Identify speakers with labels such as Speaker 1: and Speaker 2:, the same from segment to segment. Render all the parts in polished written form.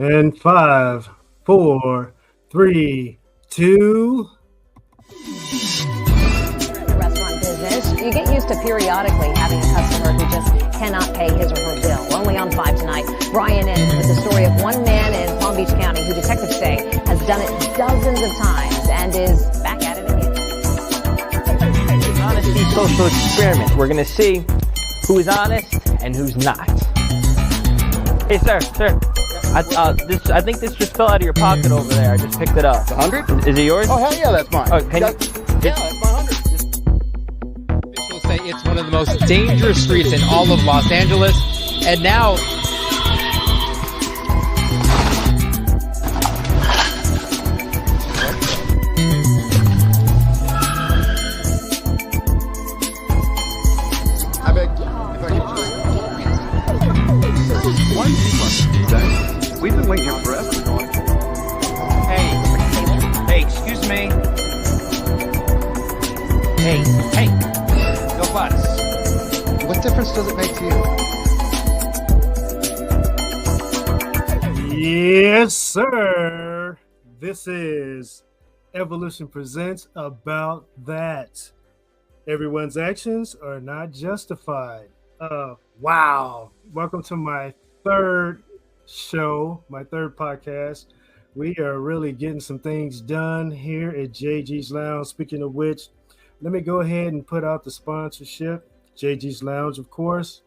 Speaker 1: And five, four, three, two.
Speaker 2: The restaurant business, you get used to periodically having a customer who just cannot pay his or her bill. Only on 5 tonight, Brian in with the story of one man in Palm Beach County who detectives say has done it dozens of times and is back at it again.
Speaker 3: Honesty social experiment. We're going to see who is honest and who's not. Hey, sir. I think this just fell out of your pocket over there. I just picked it up.
Speaker 4: 100?
Speaker 3: Is it yours?
Speaker 4: Oh, hell yeah, that's mine.
Speaker 3: Oh, can you?
Speaker 4: Yeah, that's my 100.
Speaker 5: Officials say it's one of the most dangerous streets in all of Los Angeles. And now
Speaker 4: I beg, if I could. One sequence. We've been waiting here forever.
Speaker 6: Hey, excuse me. Hey, go butts.
Speaker 4: What difference does it make to you?
Speaker 1: Yes, sir. This is Evolution Presents About That. Everyone's actions are not justified. Wow. Welcome to my third show, my third podcast. We are really getting some things done here at JG's Lounge. Speaking of which, let me go ahead and put out the sponsorship. JG's Lounge, of course.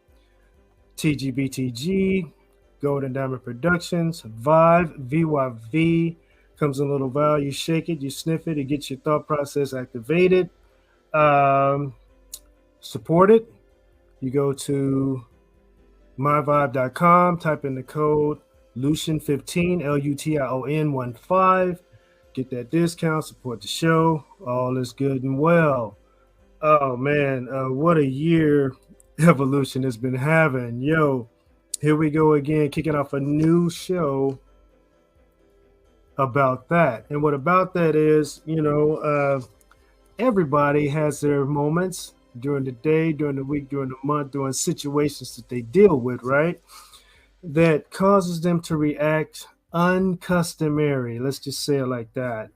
Speaker 1: TGBTG, Golden Diamond Productions, Vive, VYV. Comes in a little vial. You shake it, you sniff it, it gets your thought process activated. Support it. You go to myvibe.com, type in the code Lution15, Lution15. Get that discount, support the show. All is good and well. Oh man, what a year Evolution has been having. Yo, here we go again, kicking off a new show about that. And what about that is, everybody has their moments during the day, during the week, during the month, during situations that they deal with, right? That causes them to react uncustomary. Let's just say it like that,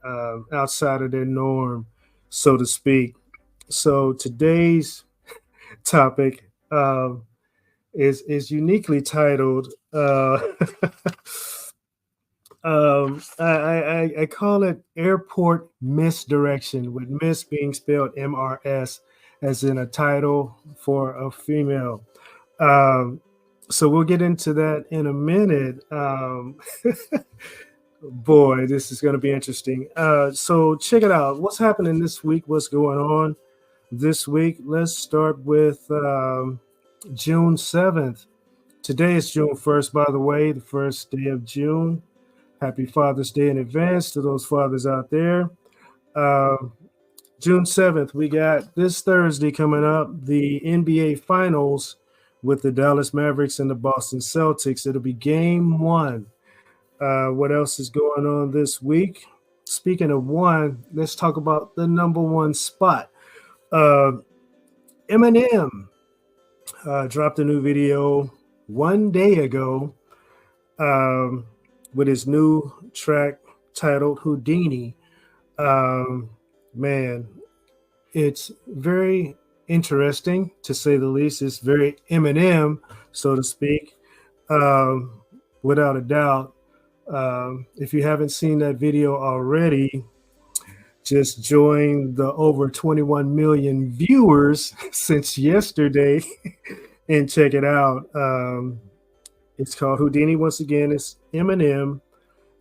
Speaker 1: outside of their norm, so to speak. So today's topic is uniquely titled. I call it airport misdirection, with miss being spelled MRS, as in a title for a female. So we'll get into that in a minute. Boy, this is going to be interesting. So check it out. What's happening this week? What's going on this week? Let's start with June 7th. Today is June 1st, by the way, the first day of June. Happy Father's Day in advance to those fathers out there. June 7th, we got this Thursday coming up, the NBA Finals with the Dallas Mavericks and the Boston Celtics. It'll be game 1. What else is going on this week? Speaking of one, let's talk about the number one spot. Eminem dropped a new video 1 day ago with his new track titled Houdini. Man, it's very interesting, to say the least. It's very Eminem, so to speak, without a doubt. If you haven't seen that video already, just join the over 21 million viewers since yesterday and check it out. It's called Houdini. Once again, it's Eminem.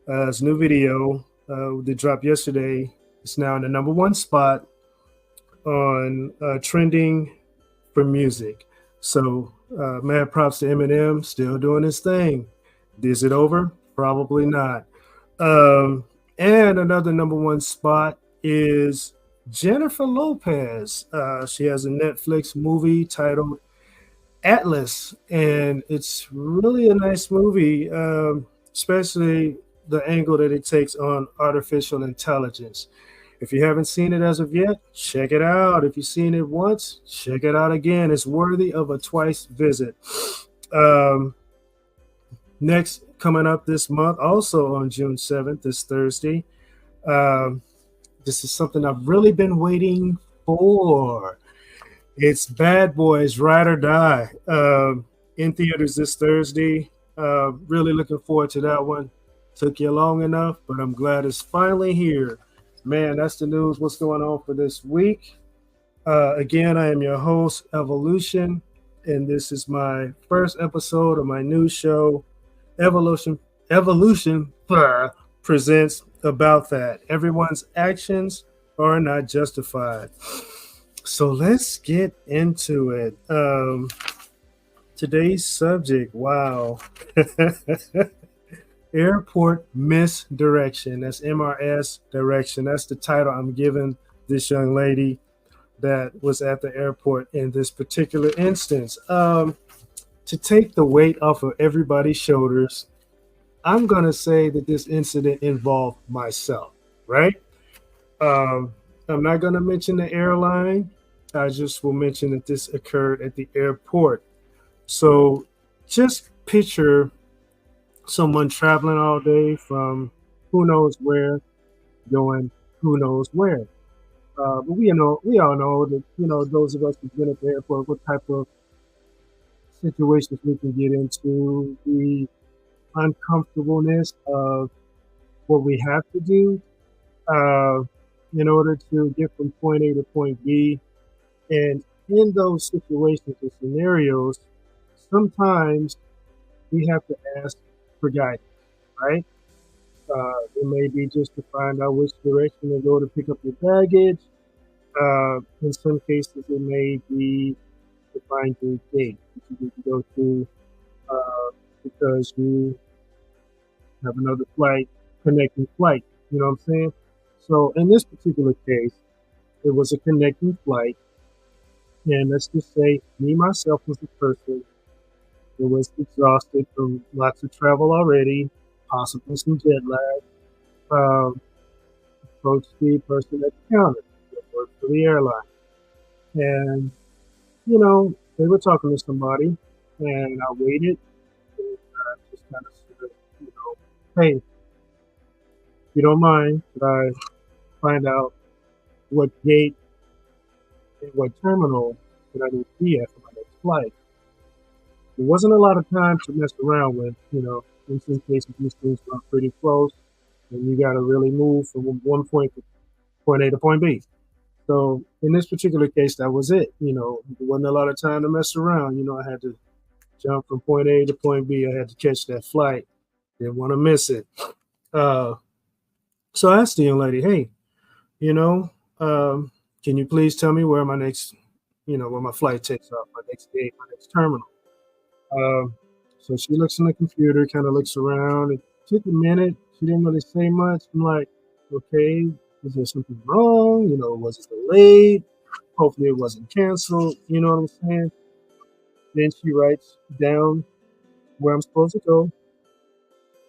Speaker 1: His new video that dropped yesterday. It's now in the number one spot on trending for music. So mad props to Eminem, still doing his thing. Is it over? Probably not. And another number one spot is Jennifer Lopez. She has a Netflix movie titled Atlas, and it's really a nice movie, especially the angle that it takes on artificial intelligence. If you haven't seen it as of yet, check it out. If you've seen it once, check it out again. It's worthy of a twice visit. next, coming up this month, also on June 7th, this Thursday, um, this is something I've really been waiting for. It's Bad Boys Ride or Die, in theaters this Thursday. Really looking forward to that one. Took you long enough, but I'm glad it's finally here. Man, that's the news. What's going on for this week? Again, I am your host, Evolution, and this is my first episode of my new show, Evolution. Evolution presents About That. Everyone's actions are not justified. So let's get into it. Today's subject, wow. Airport misdirection. That's MRS direction. That's the title I'm giving this young lady that was at the airport in this particular instance. To take the weight off of everybody's shoulders, I'm going to say that this incident involved myself, right? I'm not going to mention the airline. I just will mention that this occurred at the airport. So just picture someone traveling all day from who knows where, going who knows where. But we all know that, those of us who've been at the airport, what type of situations we can get into, the uncomfortableness of what we have to do in order to get from point A to point B. And in those situations and scenarios, sometimes we have to ask for guidance, right? It may be just to find out which direction to go to pick up your baggage. In some cases, it may be to find your gate that you need to go to because you have another connecting flight. You know what I'm saying? So in this particular case, it was a connecting flight. And let's just say me, myself, was the person who was exhausted from lots of travel already, possibly some jet lag. Approached the person at the counter that worked for the airline. And, they were talking to somebody, and I waited. And I just kind of said, hey, if you don't mind, could I find out what gate and what terminal that I need to be at for my next flight? There wasn't a lot of time to mess around with, in some cases these things are pretty close and you got to really move from one point A to point B. So in this particular case, that was it. There wasn't a lot of time to mess around. I had to jump from point A to point B. I had to catch that flight. Didn't want to miss it. So I asked the young lady, hey, can you please tell me where my next, where my flight takes off, my next gate, my next terminal? So she looks on the computer, kind of looks around. It took a minute. She didn't really say much. I'm like, okay, was there something wrong? Was it delayed? Hopefully it wasn't canceled. You know what I'm saying? Then she writes down where I'm supposed to go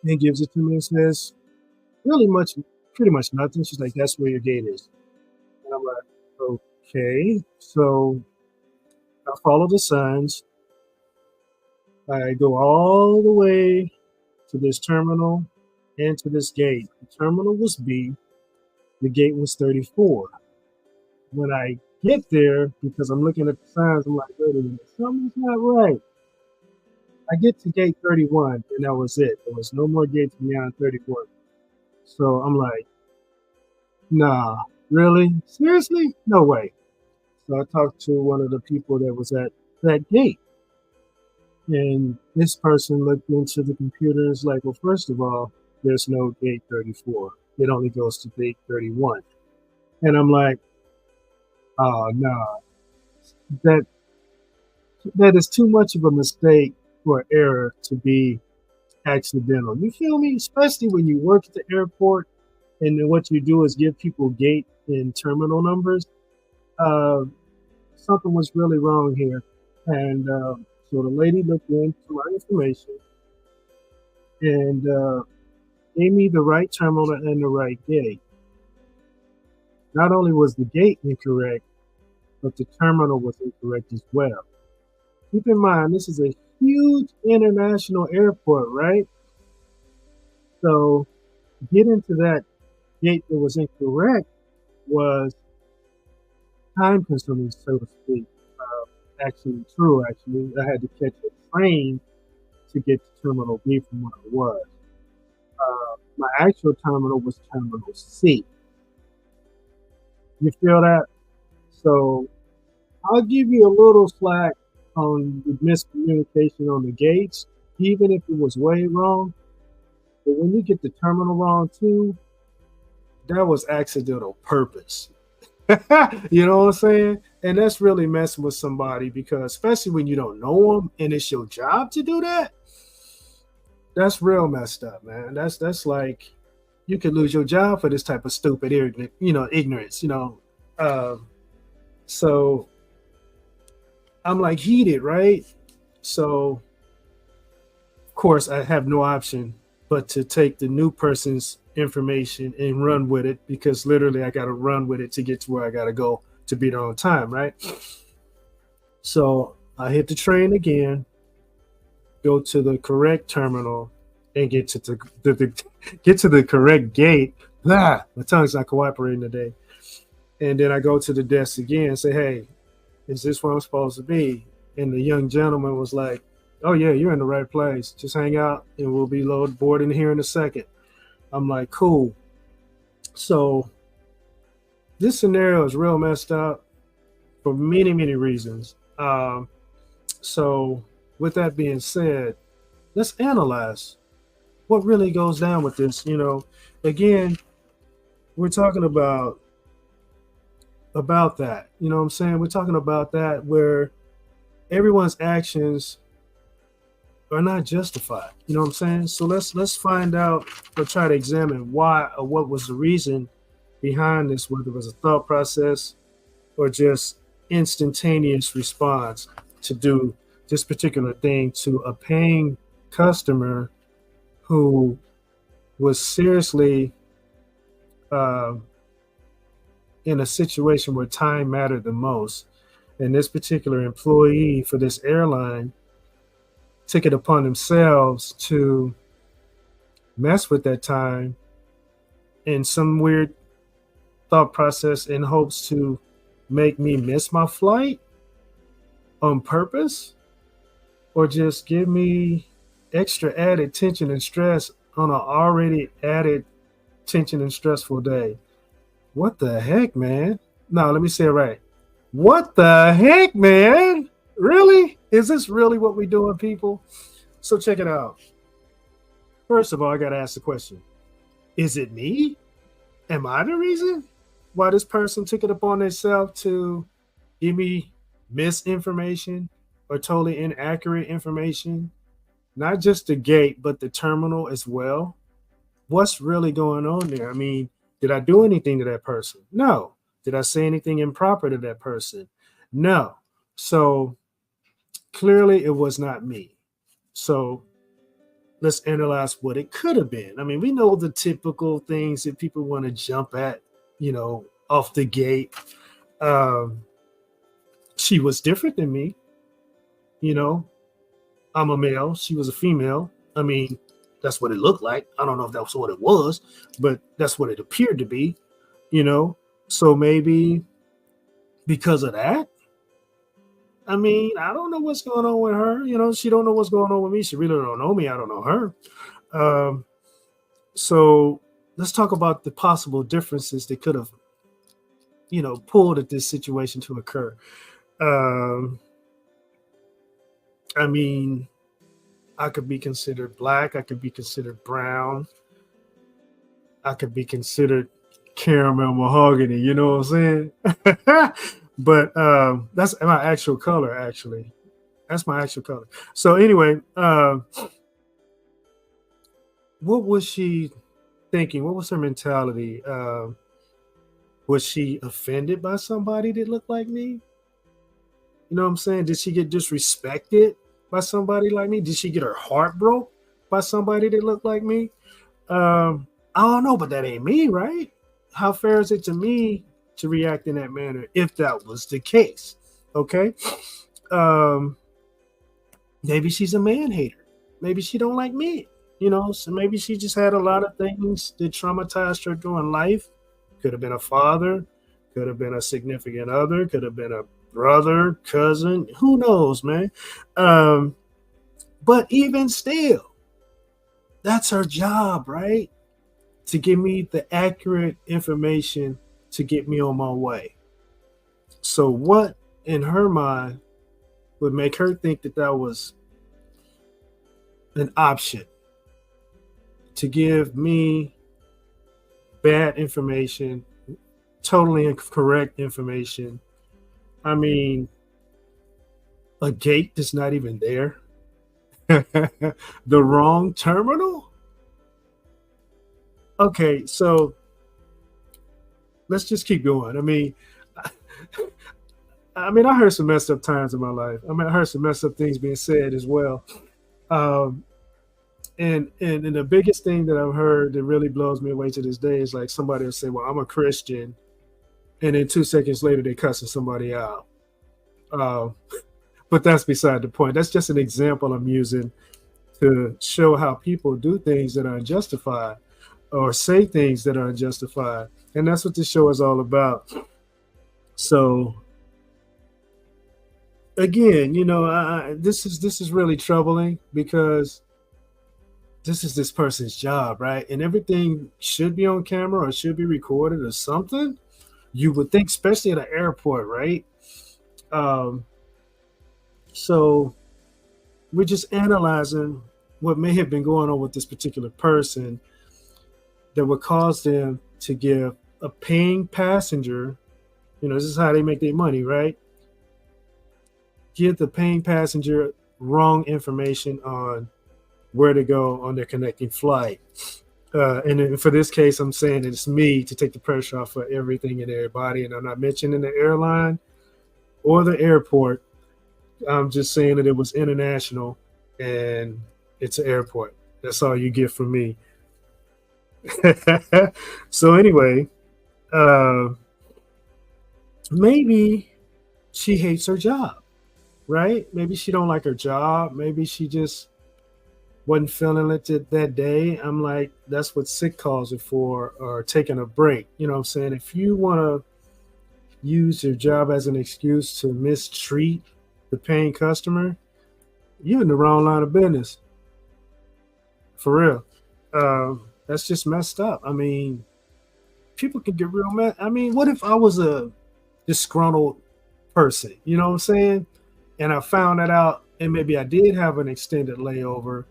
Speaker 1: and gives it to me and says, pretty much nothing. She's like, that's where your gate is. And I'm like, okay. So I follow the signs. I go all the way to this terminal and to this gate. The terminal was B. The gate was 34. When I get there, because I'm looking at the signs, I'm like, wait a minute, something's not right. I get to gate 31, and that was it. There was no more gates beyond 31. So I'm like, nah, really? Seriously? No way. So I talked to one of the people that was at that gate. And this person looked into the computer and was like, well, first of all, there's no gate 34. It only goes to gate 31. And I'm like, oh, no. That is too much of a mistake for error to be accidental. You feel me? Especially when you work at the airport and then what you do is give people gate and terminal numbers. Something was really wrong here. And so the lady looked into my information and gave me the right terminal and the right gate. Not only was the gate incorrect, but the terminal was incorrect as well. Keep in mind, this is a huge international airport, right? So getting to that gate that was incorrect was time consuming, so to speak. Actually, true. Actually, I had to catch a train to get to Terminal B from where I was. My actual terminal was Terminal C. You feel that? So I'll give you a little slack on the miscommunication on the gates, even if it was way wrong. But when you get the terminal wrong too, that was accidental purpose. You know what I'm saying? And that's really messing with somebody because, especially when you don't know them and it's your job to do that, that's real messed up, man. That's like you could lose your job for this type of stupid ignorance. Uh, so I'm like heated, right? So of course I have no option but to take the new person's information and run with it because literally I got to run with it to get to where I got to go to be there on time, right? So I hit the train again, go to the correct terminal, and get to get to the correct gate. My tongue's not cooperating today. And then I go to the desk again and say, "Hey, is this where I'm supposed to be?" And the young gentleman was like, "Oh yeah, you're in the right place. Just hang out and we'll be boarding here in a second." I'm like, cool. So this scenario is real messed up for many, many reasons. So with that being said, let's analyze what really goes down with this. Again, we're talking about that. You know what I'm saying? We're talking about that where everyone's actions are not justified. You know what I'm saying? So let's find out or try to examine why or what was the reason behind this, whether it was a thought process or just instantaneous response to do this particular thing to a paying customer who was seriously in a situation where time mattered the most. And this particular employee for this airline took it upon themselves to mess with that time in some weird thought process in hopes to make me miss my flight on purpose or just give me extra added tension and stress on an already added tension and stressful day. What the heck, man? No, let me say it right. What the heck, man? Really? Is this really what we're doing, people? So check it out. First of all, I got to ask the question. Is it me? Am I the reason why this person took it upon themselves to give me misinformation or totally inaccurate information? Not just the gate, but the terminal as well. What's really going on there? I mean, did I do anything to that person? No. Did I say anything improper to that person? No. So clearly it was not me. So let's analyze what it could have been. I mean, we know the typical things that people want to jump at, off the gate. She was different than me. I'm a male. She was a female. I mean, that's what it looked like. I don't know if that's what it was, but that's what it appeared to be, So maybe because of that, I mean, I don't know what's going on with her. She don't know what's going on with me. She really don't know me. I don't know her. So let's talk about the possible differences that could have, pulled at this situation to occur. I mean, I could be considered black. I could be considered brown. I could be considered caramel mahogany. You know what I'm saying? But that's my actual color, actually. That's my actual color. So anyway, what was she thinking? What was her mentality? Was she offended by somebody that looked like me? You know what I'm saying? Did she get disrespected by somebody like me? Did she get her heart broke by somebody that looked like me? I don't know, but that ain't me, right? How fair is it to me to react in that manner if that was the case? Okay. Maybe she's a man hater. Maybe she don't like men. So maybe she just had a lot of things that traumatized her during life. Could have been a father, could have been a significant other, could have been a brother, cousin, who knows, man. But even still, that's her job, right? To give me the accurate information to get me on my way. So what in her mind would make her think that that was an option to give me bad information, totally incorrect information? I mean, a gate that's not even there. The wrong terminal? Okay, so let's just keep going. I heard some messed up times in my life. I heard some messed up things being said as well. Um, and the biggest thing that I've heard that really blows me away to this day is like somebody will say, "Well, I'm a Christian," and then 2 seconds later they cussing somebody out. Um, but that's beside the point. That's just an example I'm using to show how people do things that are unjustified or say things that are unjustified, and that's what this show is all about. So again, this is really troubling because this is this person's job, right? And everything should be on camera or should be recorded or something. You would think, especially at an airport, right? Um, so we're just analyzing what may have been going on with this particular person that would cause them to give a paying passenger, this is how they make their money, right? Give the paying passenger wrong information on where to go on their connecting flight. And then for this case, I'm saying that it's me to take the pressure off of everything and everybody. And I'm not mentioning the airline or the airport. I'm just saying that it was international and it's an airport. That's all you get from me. So anyway, maybe she hates her job, right? Maybe she don't like her job. Maybe she just wasn't feeling it that day. I'm like, that's what sick calls are for, or taking a break. You know what I'm saying? If you want to use your job as an excuse to mistreat the paying customer, you're in the wrong line of business. For real. That's just messed up. People can get real mad. What if I was a disgruntled person? You know what I'm saying? And I found that out, and maybe I did have an extended layover,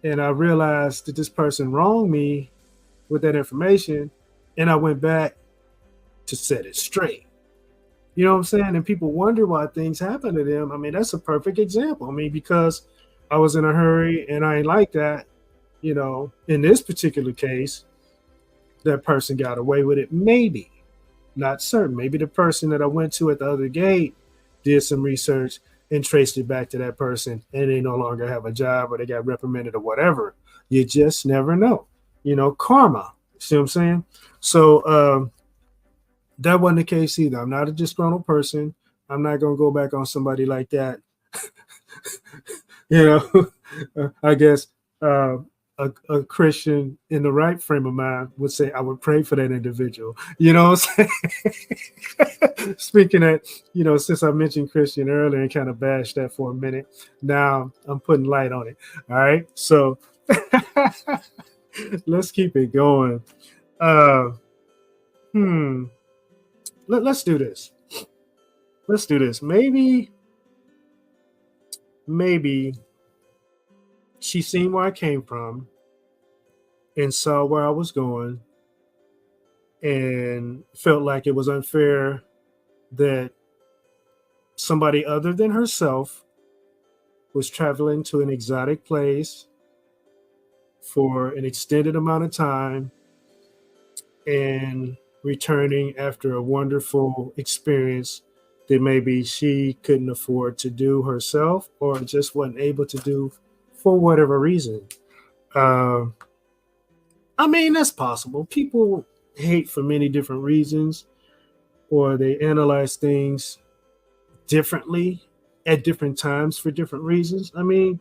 Speaker 1: and I realized that this person wronged me with that information, and I went back to set it straight. You know what I'm saying? And people wonder why things happen to them. That's a perfect example. Because I was in a hurry and I ain't like that. In this particular case, that person got away with it. Maybe, not certain. Maybe the person that I went to at the other gate did some research and traced it back to that person, and they no longer have a job or they got reprimanded or whatever. You just never know. Karma. See what I'm saying? So that wasn't the case either. I'm not a disgruntled person. I'm not going to go back on somebody like that. I guess a Christian in the right frame of mind would say, I would pray for that individual. You know what I'm saying? Speaking of, since I mentioned Christian earlier and kind of bashed that for a minute, now I'm putting light on it. All right. So let's keep it going. Let's do this. Let's do this. Maybe she seen where I came from and saw where I was going and felt like it was unfair that somebody other than herself was traveling to an exotic place for an extended amount of time and returning after a wonderful experience that maybe she couldn't afford to do herself or just wasn't able to do for whatever reason. That's possible. People hate for many different reasons, or they analyze things differently at different times for different reasons. I mean,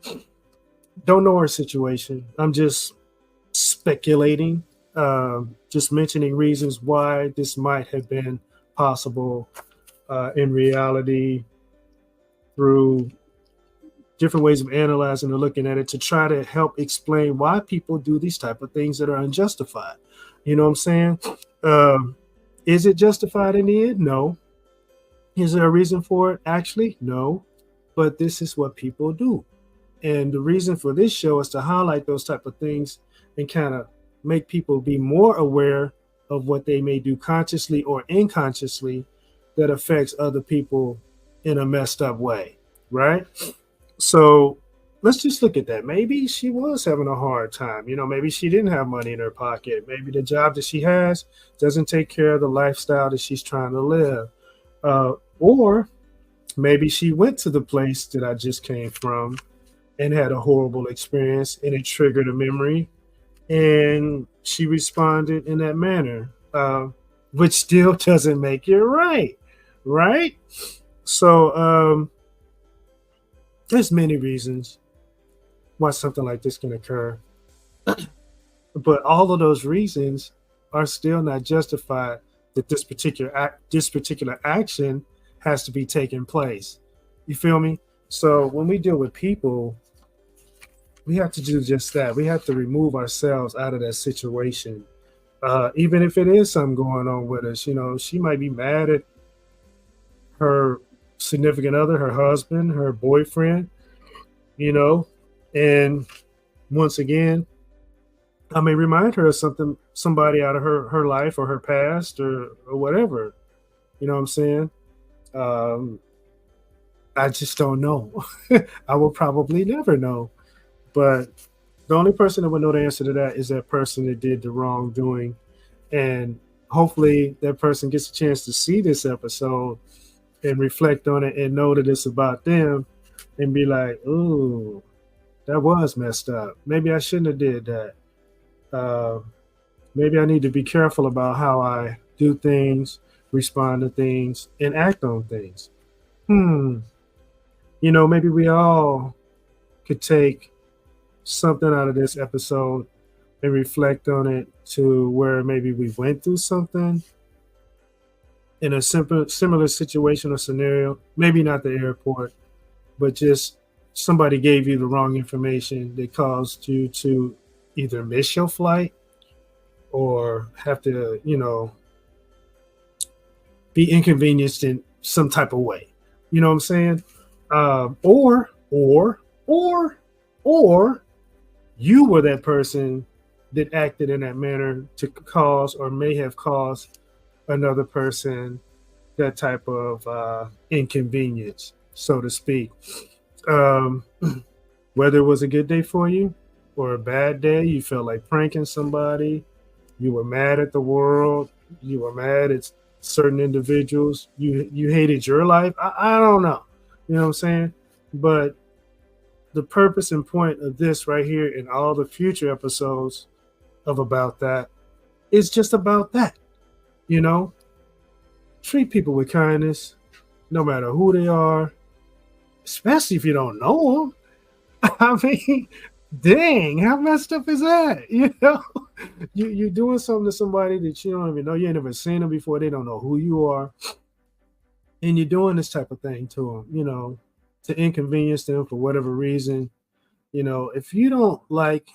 Speaker 1: don't know her situation. I'm just speculating, just mentioning reasons why this might have been possible in reality through different ways of analyzing or looking at it to try to help explain why people do these type of things that are unjustified. You know what I'm saying? Is it justified in the end? No. Is there a reason for it? Actually, no. But this is what people do. And the reason for this show is to highlight those type of things and kind of make people be more aware of what they may do consciously or unconsciously that affects other people in a messed up way, right? So let's just look at that. Maybe she was having a hard time. You know, maybe she didn't have money in her pocket. Maybe the job that she has doesn't take care of the lifestyle that she's trying to live. Or maybe she went to the place that I just came from and had a horrible experience and it triggered a memory and she responded in that manner, which still doesn't make it right, right? So there's many reasons why something like this can occur, but all of those reasons are still not justified that this particular action has to be taking place. You feel me? So when we deal with people, we have to do just that. We have to remove ourselves out of that situation. Even if it is something going on with us, you know, she might be mad at her significant other, her husband, her boyfriend, you know, and once again, I may remind her of somebody out of her life or her past or whatever. You know what I'm saying? I just don't know. I will probably never know. But the only person that would know the answer to that is that person that did the wrongdoing. And hopefully that person gets a chance to see this episode and reflect on it and know that it's about them and be like, ooh, that was messed up. Maybe I shouldn't have did that. Maybe I need to be careful about how I do things, respond to things, and act on things. You know, maybe we all could take something out of this episode and reflect on it to where maybe we went through something in a similar situation or scenario, maybe not the airport, but just somebody gave you the wrong information that caused you to either miss your flight or have to, you know, be inconvenienced in some type of way. You know what I'm saying? Or you were that person that acted in that manner to cause or may have caused another person that type of inconvenience, so to speak. Whether it was a good day for you or a bad day, you felt like pranking somebody, you were mad at the world, you were mad at certain individuals, you hated your life. I don't know. You know what I'm saying? But the purpose and point of this right here and all the future episodes of About That is just about that. You know, treat people with kindness, no matter who they are, especially if you don't know them. I mean, dang, how messed up is that? You know, you're doing something to somebody that you don't even know. You ain't never seen them before. They don't know who you are. And you're doing this type of thing to them, you know, to inconvenience them for whatever reason. You know, if you don't like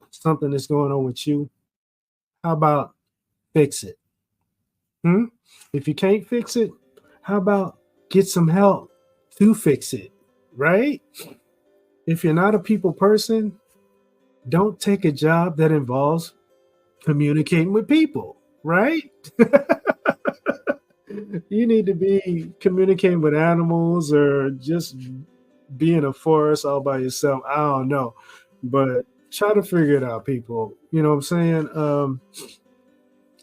Speaker 1: something that's going on with you, how about fix it? If you can't fix it, how about get some help to fix it, right? If you're not a people person, don't take a job that involves communicating with people, right? You need to be communicating with animals or just be in a forest all by yourself. I don't know, but try to figure it out, people. You know what I'm saying?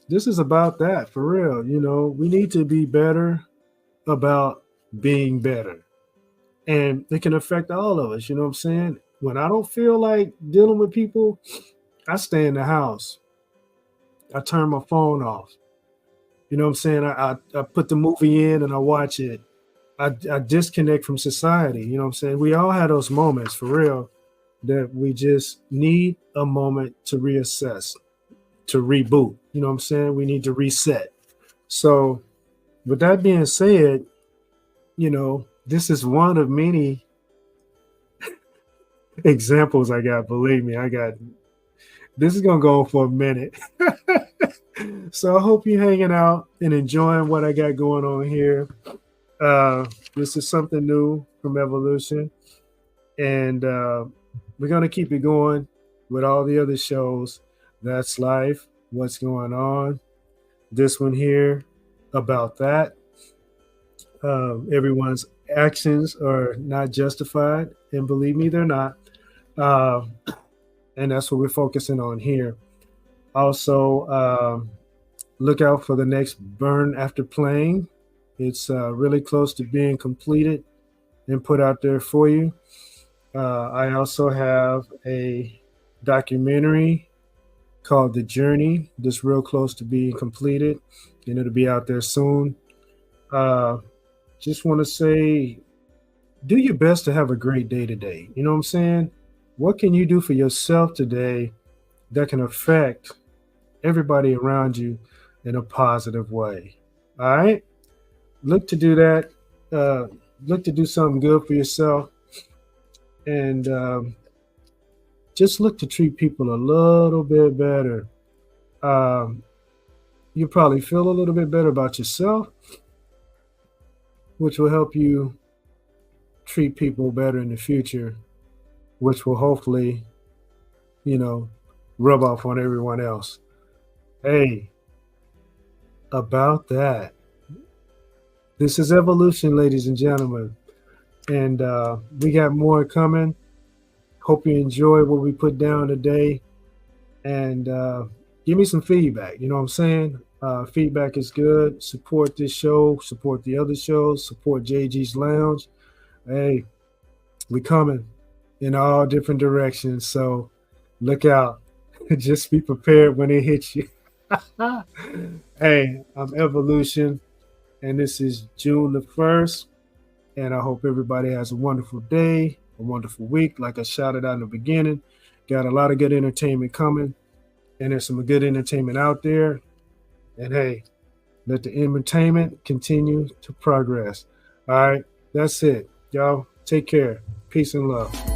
Speaker 1: This is about that for real. You know, we need to be better about being better, and it can affect all of us. You know what I'm saying? When I don't feel like dealing with people, I stay in the house. I turn my phone off. You know what I'm saying? I put the movie in and I watch it. I disconnect from society. You know what I'm saying? We all have those moments for real that we just need a moment to reassess, to reboot. You know what I'm saying? We need to reset. So with that being said, you know, this is one of many examples I got. Believe me, this is gonna go on for a minute. So I hope you're hanging out and enjoying what I got going on here. This is something new from Evolution, and we're gonna keep it going with all the other shows. That's Life, What's Going On, this one here, About That. Everyone's actions are not justified, and believe me, they're not. And that's what we're focusing on here. Also, look out for the next Burn After Playing. It's really close to being completed and put out there for you. I also have a documentary called The Journey that's real close to being completed, and it'll be out there soon. Just want to say, do your best to have a great day today. You know what I'm saying? What can you do for yourself today that can affect everybody around you in a positive way? All right? Look to do that. Look to do something good for yourself. And just look to treat people a little bit better. You probably feel a little bit better about yourself, which will help you treat people better in the future, which will hopefully, you know, rub off on everyone else. Hey, about that. This is Evolution, ladies and gentlemen. And we got more coming. Hope you enjoy what we put down today. And give me some feedback. You know what I'm saying? Feedback is good. Support this show. Support the other shows. Support JG's Lounge. Hey, we coming in all different directions. So look out. Just be prepared when it hits you. Hey, I'm Evolution. And this is June the 1st. And I hope everybody has a wonderful day, a wonderful week. Like I shouted out in the beginning, got a lot of good entertainment coming. And there's some good entertainment out there. And hey, let the entertainment continue to progress. All right, that's it. Y'all take care. Peace and love.